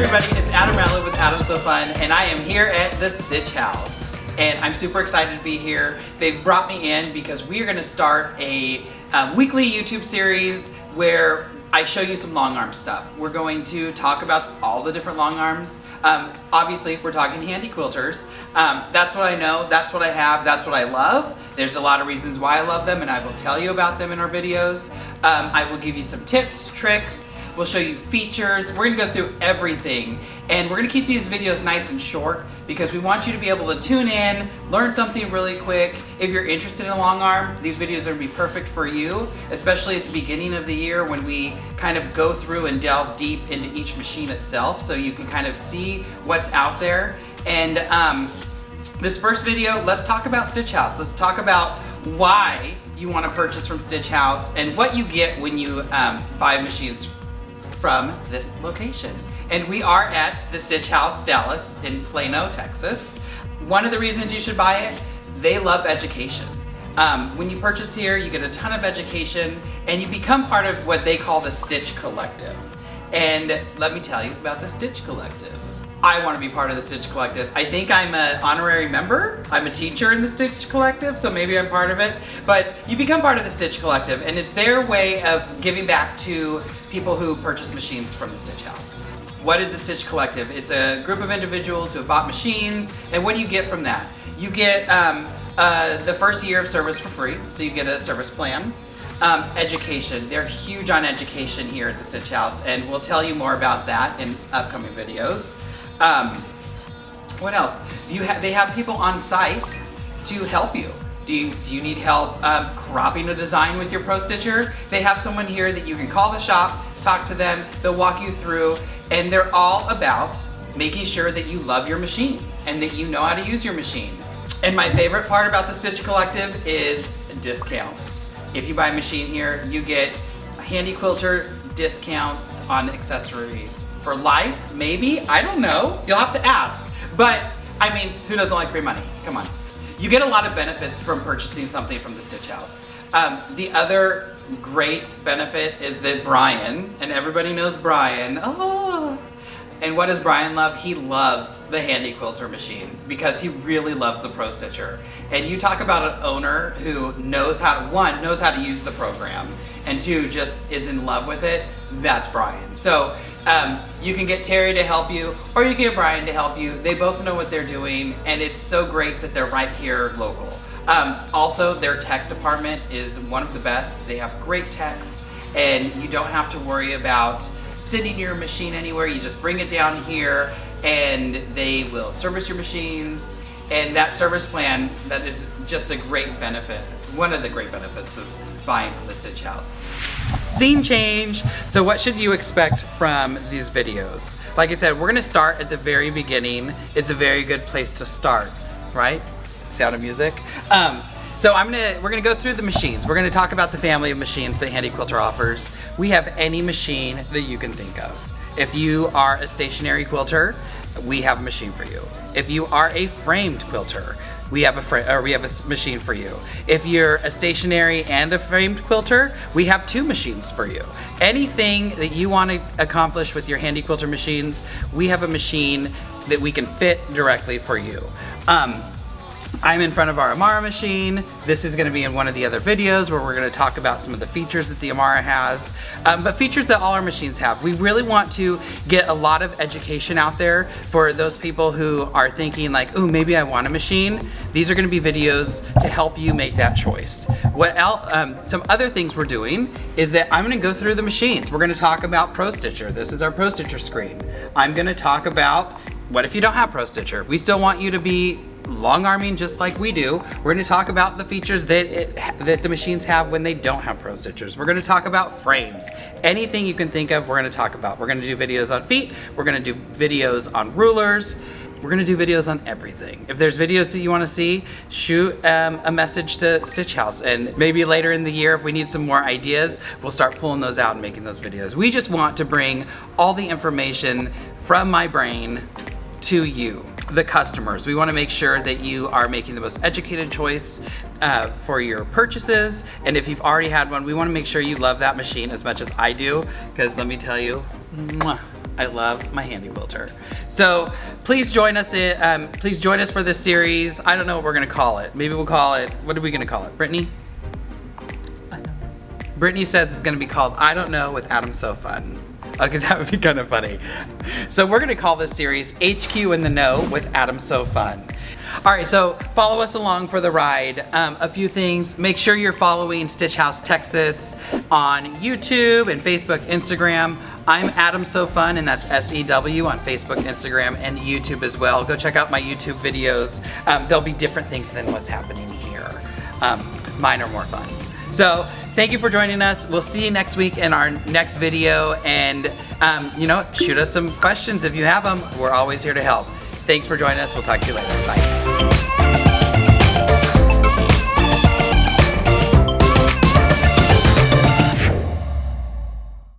everybody, it's Adam Rowley with Adam So Fun, and I am here at the Stitchhouse. And I'm super excited to be here. They've brought me in because we are going to start a weekly YouTube series where I show you some long arm stuff. We're going to talk about all the different long arms. Obviously, we're talking handy quilters. That's what I know, that's what I have, that's what I love. There's a lot of reasons why I love them, and I will tell you about them in our videos. I will give you some tips, tricks. We'll show you features. We're gonna go through everything, and we're gonna keep these videos nice and short because we want you to be able to tune in, learn something really quick. If you're interested in a long arm, these videos are gonna be perfect for you, especially at the beginning of the year when we kind of go through and delve deep into each machine itself so you can kind of see what's out there. And this first video, let's talk about Stitchhouse. Let's talk about why you want to purchase from Stitchhouse and what you get when you buy machines from this location. And we are at the Stitchhouse Dallas in Plano, Texas. One of the reasons you should buy it, they love education. When you purchase here, you get a ton of education and you become part of what they call the Stitch Collective. And let me tell you about the Stitch Collective. I want to be part of the Stitch Collective. I think I'm an honorary member. I'm a teacher in the Stitch Collective, so maybe I'm part of it. But you become part of the Stitch Collective, and it's their way of giving back to people who purchase machines from the Stitchhouse. What is the Stitch Collective? It's a group of individuals who have bought machines, and what do you get from that? You get the first year of service for free, so you get a service plan. Education. They're huge on education here at the Stitchhouse, and we'll tell you more about that in upcoming videos. What else? They have people on site to help you. Do you need help cropping a design with your Pro Stitcher? They have someone here that you can call the shop, talk to them, they'll walk you through, and they're all about making sure that you love your machine and that you know how to use your machine. And my favorite part about the Stitch Collective is discounts. If you buy a machine here, you get handy quilter discounts on accessories. For life, maybe, I don't know, you'll have to ask. But, I mean, who doesn't like free money? Come on. You get a lot of benefits from purchasing something from the Stitchhouse. The other great benefit is that Brian, and everybody knows Brian, and what does Brian love? He loves the handy quilter machines because he really loves the Pro Stitcher. And you talk about an owner who knows how to, one, knows how to use the program, and two, just is in love with it, that's Brian. So you can get Terry to help you, or you can get Brian to help you. They both know what they're doing, and it's so great that they're right here local. Also, their tech department is one of the best. They have great techs, and you don't have to worry about sending your machine anywhere. You just bring it down here, and they will service your machines. And that service plan, that is just a great benefit. One of the great benefits of buying from the Stitchhouse. Scene change. So what should you expect from these videos? Like I said, we're gonna start at the very beginning. It's a very good place to start, right? Sound of music. So we're gonna go through the machines. We're gonna talk about the family of machines that Handy Quilter offers. We have any machine that you can think of. If you are a stationary quilter, we have a machine for you. If you are a framed quilter, we have a machine for you. If you're a stationary and a framed quilter, we have two machines for you. Anything that you want to accomplish with your Handy Quilter machines, we have a machine that we can fit directly for you. I'm in front of our Amara machine. This is gonna be in one of the other videos where we're gonna talk about some of the features that the Amara has, but features that all our machines have. We really want to get a lot of education out there for those people who are thinking like, ooh, maybe I want a machine. These are gonna be videos to help you make that choice. What else, some other things we're doing is that I'm gonna go through the machines. We're gonna talk about Pro Stitcher. This is our Pro Stitcher screen. I'm gonna talk about what if you don't have Pro Stitcher? We still want you to be long arming just like we do. We're going to talk about the features that the machines have when they don't have Pro Stitchers. We're going to talk about frames. Anything you can think of, we're going to talk about. We're going to do videos on feet. We're going to do videos on rulers. We're going to do videos on everything. If there's videos that you want to see, shoot a message to Stitchhouse, and maybe later in the year, if we need some more ideas, we'll start pulling those out and making those videos. We just want to bring all the information from my brain to you, the customers. We want to make sure that you are making the most educated choice for your purchases, and if you've already had one, we want to make sure you love that machine as much as I do, because let me tell you, I love my handy quilter. So please join us for this series. I don't know what we're gonna call it. Maybe we'll call it, what are we gonna call it? Brittany? Brittany says it's gonna be called I Don't Know with Adam So Fun. Okay, that would be kind of funny. So we're gonna call this series HQ in the Know with Adam So Fun. All right, so follow us along for the ride. A few things, make sure you're following Stitchhouse Texas on YouTube and Facebook, Instagram. I'm Adam So Fun, and that's S-E-W on Facebook, Instagram, and YouTube as well. Go check out my YouTube videos. There'll be different things than what's happening here. Mine are more fun. So thank you for joining us. We'll see you next week in our next video, and you know, shoot us some questions if you have them. We're always here to help. Thanks for joining us. We'll talk to you later. Bye.